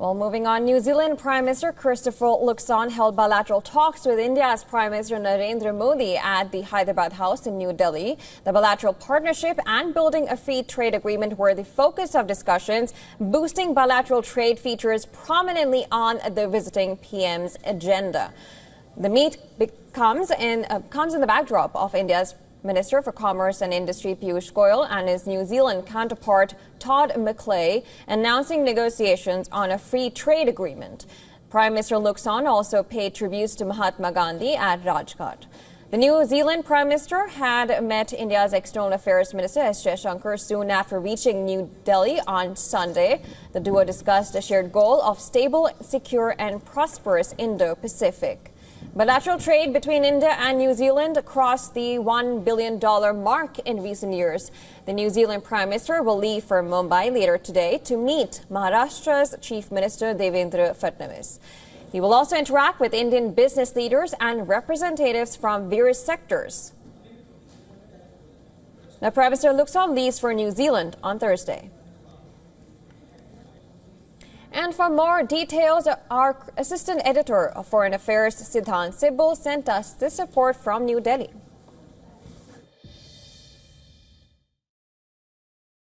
Well, moving on, New Zealand Prime Minister Christopher Luxon held bilateral talks with India's Prime Minister Narendra Modi at the Hyderabad House in New Delhi. The bilateral partnership and building a free trade agreement were the focus of discussions. Boosting bilateral trade features prominently on the visiting PM's agenda. The meet comes in the backdrop of India's Minister for Commerce and Industry Piyush Goyal and his New Zealand counterpart Todd McClay announcing negotiations on a free trade agreement. Prime Minister Luxon also paid tributes to Mahatma Gandhi at Rajghat. The New Zealand Prime Minister had met India's External Affairs Minister S. Jaishankar soon after reaching New Delhi on Sunday. The duo discussed a shared goal of stable, secure and prosperous Indo-Pacific. Bilateral trade between India and New Zealand crossed the $1 billion mark in recent years. The New Zealand Prime Minister will leave for Mumbai later today to meet Maharashtra's Chief Minister Devendra Fadnavis. He will also interact with Indian business leaders and representatives from various sectors. Now, Prime Minister Luxon leaves for New Zealand on Thursday. And for more details, our assistant editor of Foreign Affairs, Siddhant Sibal, sent us this report from New Delhi.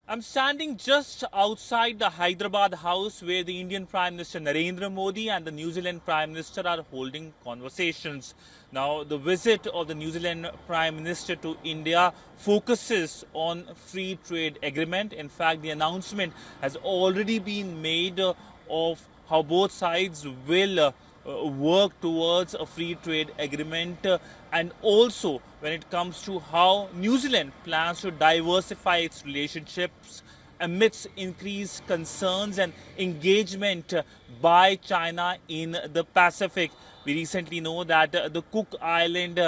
I'm standing just outside the Hyderabad House where the Indian Prime Minister Narendra Modi and the New Zealand Prime Minister are holding conversations. Now, the visit of the New Zealand Prime Minister to India focuses on free trade agreement. In fact, the announcement has already been made of how both sides will work towards a free trade agreement, and also when it comes to how New Zealand plans to diversify its relationships amidst increased concerns and engagement by China in the Pacific. We recently know that the Cook Island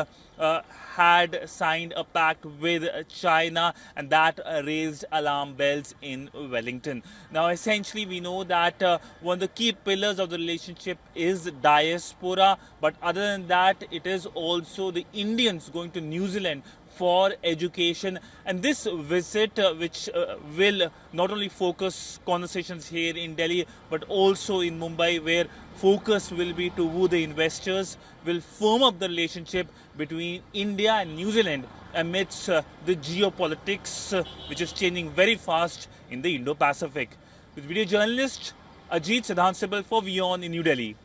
had signed a pact with China, and that raised alarm bells in Wellington. Now, essentially, we know that one of the key pillars of the relationship is diaspora, but other than that, it is also the Indians going to New Zealand for education. And this visit, which will not only focus conversations here in Delhi, but also in Mumbai, where focus will be to woo the investors, will firm up the relationship between India and New Zealand amidst the geopolitics, which is changing very fast in the Indo-Pacific. With video journalist Ajit Siddhant Sibal for WION in New Delhi.